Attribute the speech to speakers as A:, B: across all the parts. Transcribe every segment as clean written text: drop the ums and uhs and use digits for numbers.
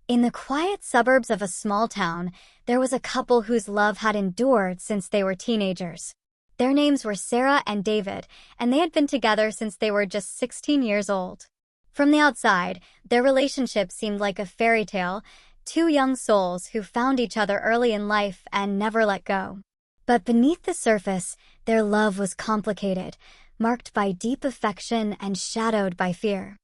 A: In the quiet suburbs of a small town, there was a couple whose love had endured since they were teenagers. Their names were Sarah and David, and they had been together since they were just 16 years old. From the outside, their relationship seemed like a fairy tale, two young souls who found each other early in life and never let go. But beneath the surface, their love was complicated, marked by deep affection and shadowed by fear.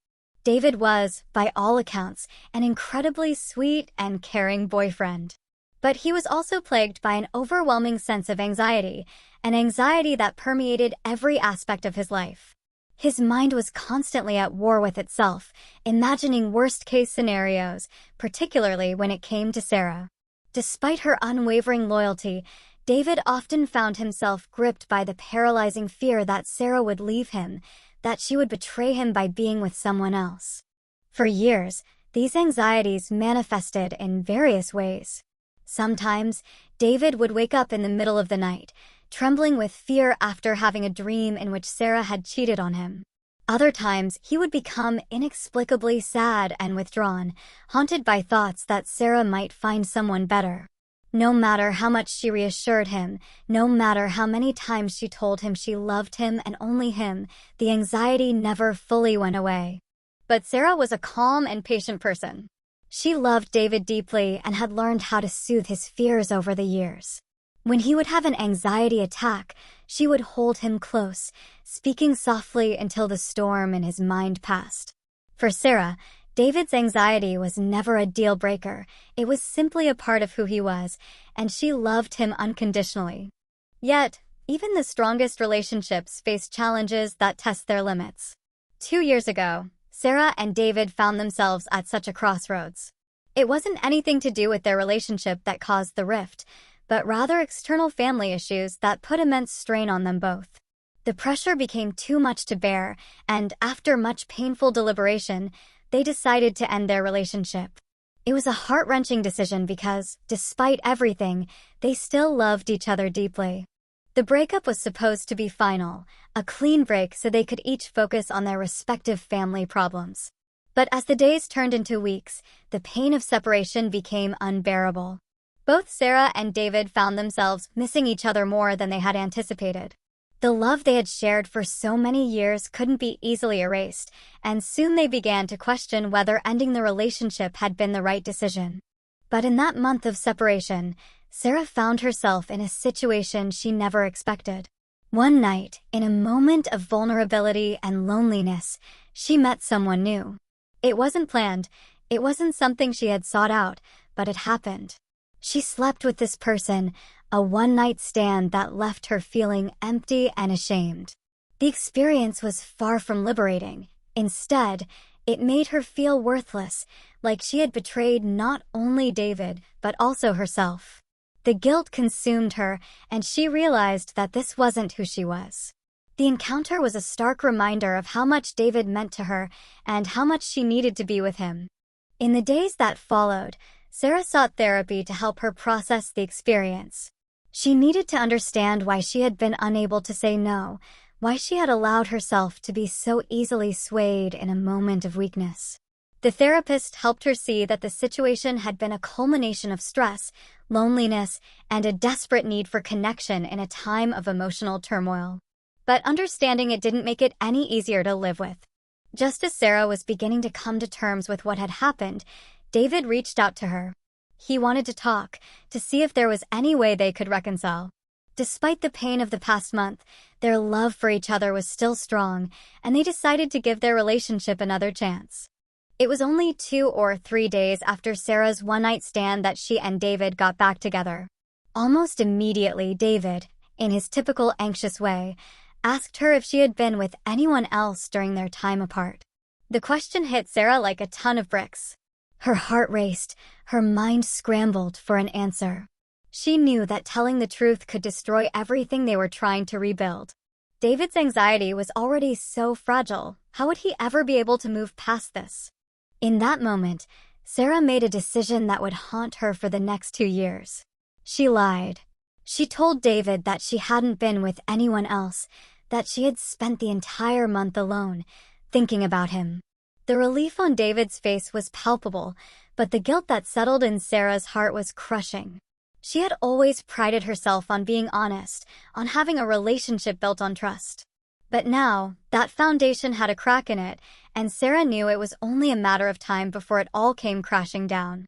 A: David was, by all accounts, an incredibly sweet and caring boyfriend. But he was also plagued by an overwhelming sense of anxiety, an anxiety that permeated every aspect of his life. His mind was constantly at war with itself, imagining worst-case scenarios, particularly when it came to Sarah. Despite her unwavering loyalty, David often found himself gripped by the paralyzing fear that Sarah would leave him, that she would betray him by being with someone else. For years, these anxieties manifested in various ways. Sometimes, David would wake up in the middle of the night, trembling with fear after having a dream in which Sarah had cheated on him. Other times, he would become inexplicably sad and withdrawn, haunted by thoughts that Sarah might find someone better. No matter how much she reassured him, no matter how many times she told him she loved him and only him, the anxiety never fully went away. But Sarah was a calm and patient person. She loved David deeply and had learned how to soothe his fears over the years. When he would have an anxiety attack, she would hold him close, speaking softly until the storm in his mind passed. For Sarah, David's anxiety was never a deal breaker. It was simply a part of who he was, and she loved him unconditionally. Yet, even the strongest relationships face challenges that test their limits. 2 years ago, Sarah and David found themselves at such a crossroads. It wasn't anything to do with their relationship that caused the rift, but rather external family issues that put immense strain on them both. The pressure became too much to bear, and after much painful deliberation, they decided to end their relationship. It was a heart-wrenching decision because, despite everything, they still loved each other deeply. The breakup was supposed to be final, a clean break so they could each focus on their respective family problems. But as the days turned into weeks, the pain of separation became unbearable. Both Sarah and David found themselves missing each other more than they had anticipated. The love they had shared for so many years couldn't be easily erased, and soon they began to question whether ending the relationship had been the right decision. But in that month of separation, Sarah found herself in a situation she never expected. One night, in a moment of vulnerability and loneliness, she met someone new. It wasn't planned, it wasn't something she had sought out, but it happened. She slept with this person, a one-night stand that left her feeling empty and ashamed. The experience was far from liberating. Instead, it made her feel worthless, like she had betrayed not only David, but also herself. The guilt consumed her, and she realized that this wasn't who she was. The encounter was a stark reminder of how much David meant to her and how much she needed to be with him. In the days that followed, Sarah sought therapy to help her process the experience. She needed to understand why she had been unable to say no, why she had allowed herself to be so easily swayed in a moment of weakness. The therapist helped her see that the situation had been a culmination of stress, loneliness, and a desperate need for connection in a time of emotional turmoil. But understanding it didn't make it any easier to live with. Just as Sarah was beginning to come to terms with what had happened, David reached out to her. He wanted to talk, to see if there was any way they could reconcile. Despite the pain of the past month, their love for each other was still strong, and they decided to give their relationship another chance. It was only 2 or 3 days after Sarah's one-night stand that she and David got back together. Almost immediately, David, in his typical anxious way, asked her if she had been with anyone else during their time apart. The question hit Sarah like a ton of bricks. Her heart raced, her mind scrambled for an answer. She knew that telling the truth could destroy everything they were trying to rebuild. David's anxiety was already so fragile. How would he ever be able to move past this? In that moment, Sarah made a decision that would haunt her for the next 2 years. She lied. She told David that she hadn't been with anyone else, that she had spent the entire month alone, thinking about him. The relief on David's face was palpable, but the guilt that settled in Sarah's heart was crushing. She had always prided herself on being honest, on having a relationship built on trust. But now, that foundation had a crack in it, and Sarah knew it was only a matter of time before it all came crashing down.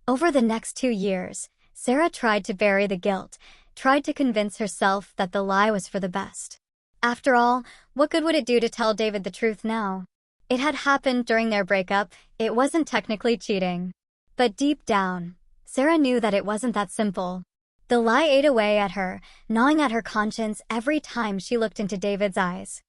A: Over the next 2 years, Sarah tried to bury the guilt, tried to convince herself that the lie was for the best. After all, what good would it do to tell David the truth now? It had happened during their breakup, it wasn't technically cheating. But deep down, Sarah knew that it wasn't that simple. The lie ate away at her, gnawing at her conscience every time she looked into David's eyes.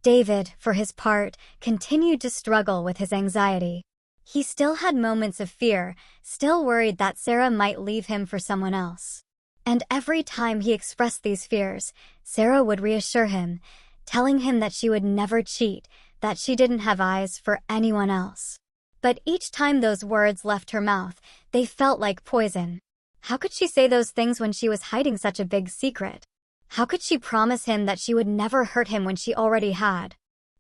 A: David, for his part, continued to struggle with his anxiety. He still had moments of fear, still worried that Sarah might leave him for someone else. And every time he expressed these fears, Sarah would reassure him, telling him that she would never cheat, that she didn't have eyes for anyone else. But each time those words left her mouth, they felt like poison. How could she say those things when she was hiding such a big secret? How could she promise him that she would never hurt him when she already had?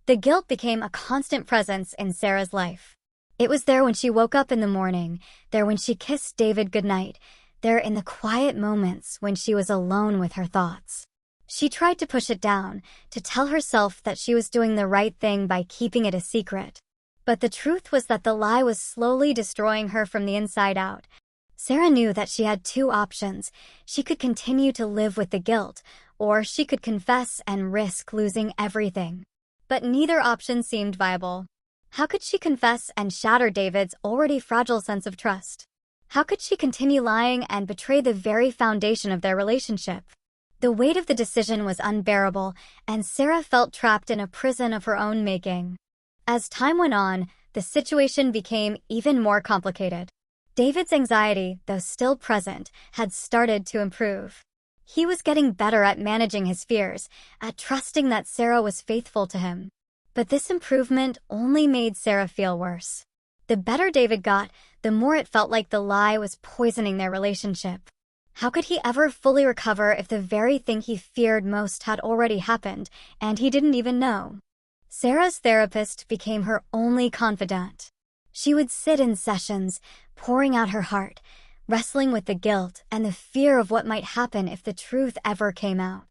A: The guilt became a constant presence in Sarah's life. It was there when she woke up in the morning, there when she kissed David goodnight, there in the quiet moments when she was alone with her thoughts. She tried to push it down, to tell herself that she was doing the right thing by keeping it a secret. But the truth was that the lie was slowly destroying her from the inside out. Sarah knew that she had 2 options. She could continue to live with the guilt, or she could confess and risk losing everything. But neither option seemed viable. How could she confess and shatter David's already fragile sense of trust? How could she continue lying and betray the very foundation of their relationship? The weight of the decision was unbearable, and Sarah felt trapped in a prison of her own making. As time went on, the situation became even more complicated. David's anxiety, though still present, had started to improve. He was getting better at managing his fears, at trusting that Sarah was faithful to him. But this improvement only made Sarah feel worse. The better David got, the more it felt like the lie was poisoning their relationship. How could he ever fully recover if the very thing he feared most had already happened, and he didn't even know? Sarah's therapist became her only confidant. She would sit in sessions, pouring out her heart, wrestling with the guilt and the fear of what might happen if the truth ever came out.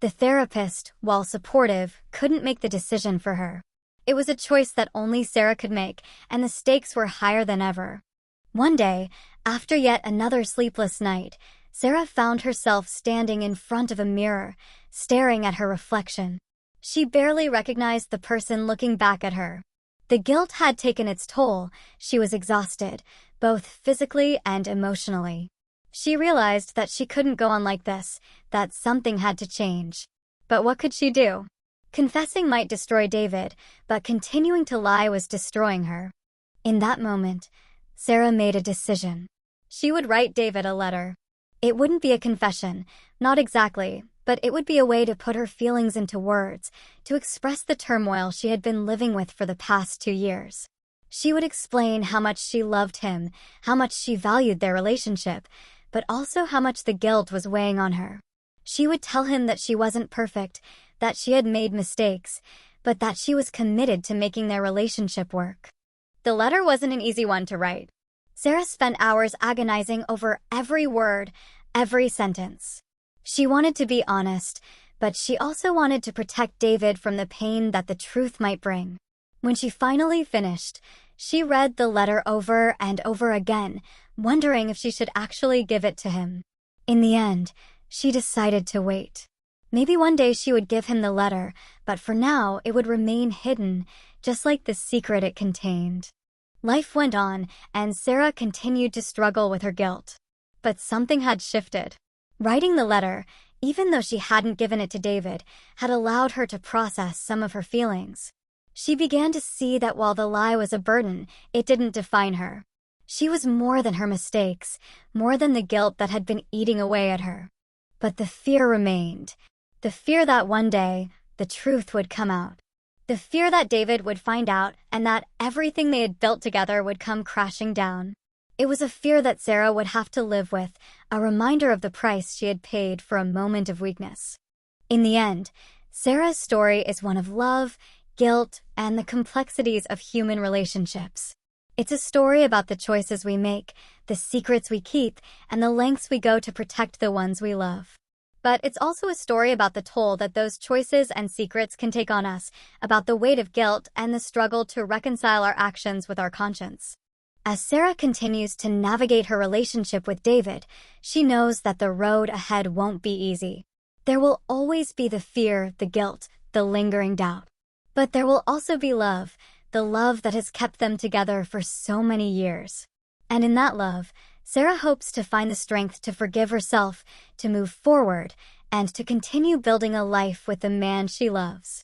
A: The therapist, while supportive, couldn't make the decision for her. It was a choice that only Sarah could make, and the stakes were higher than ever. One day, after yet another sleepless night, Sarah found herself standing in front of a mirror, staring at her reflection. She barely recognized the person looking back at her. The guilt had taken its toll. She was exhausted, both physically and emotionally. She realized that she couldn't go on like this, that something had to change. But what could she do? Confessing might destroy David, but continuing to lie was destroying her. In that moment, Sarah made a decision. She would write David a letter. It wouldn't be a confession, not exactly, but it would be a way to put her feelings into words, to express the turmoil she had been living with for the past 2 years. She would explain how much she loved him, how much she valued their relationship, but also how much the guilt was weighing on her. She would tell him that she wasn't perfect, that she had made mistakes, but that she was committed to making their relationship work. The letter wasn't an easy one to write. Sarah spent hours agonizing over every word, every sentence. She wanted to be honest, but she also wanted to protect David from the pain that the truth might bring. When she finally finished, she read the letter over and over again, wondering if she should actually give it to him. In the end, she decided to wait. Maybe one day she would give him the letter, but for now it would remain hidden, just like the secret it contained. Life went on, and Sarah continued to struggle with her guilt. But something had shifted. Writing the letter, even though she hadn't given it to David, had allowed her to process some of her feelings. She began to see that while the lie was a burden, it didn't define her. She was more than her mistakes, more than the guilt that had been eating away at her. But the fear remained. The fear that one day, the truth would come out. The fear that David would find out and that everything they had built together would come crashing down. It was a fear that Sarah would have to live with, a reminder of the price she had paid for a moment of weakness. In the end, Sarah's story is one of love, guilt, and the complexities of human relationships. It's a story about the choices we make, the secrets we keep, and the lengths we go to protect the ones we love. But it's also a story about the toll that those choices and secrets can take on us, about the weight of guilt and the struggle to reconcile our actions with our conscience. As Sarah continues to navigate her relationship with David, she knows that the road ahead won't be easy. There will always be the fear, the guilt, the lingering doubt. But there will also be love, the love that has kept them together for so many years. And in that love, Sarah hopes to find the strength to forgive herself, to move forward, and to continue building a life with the man she loves.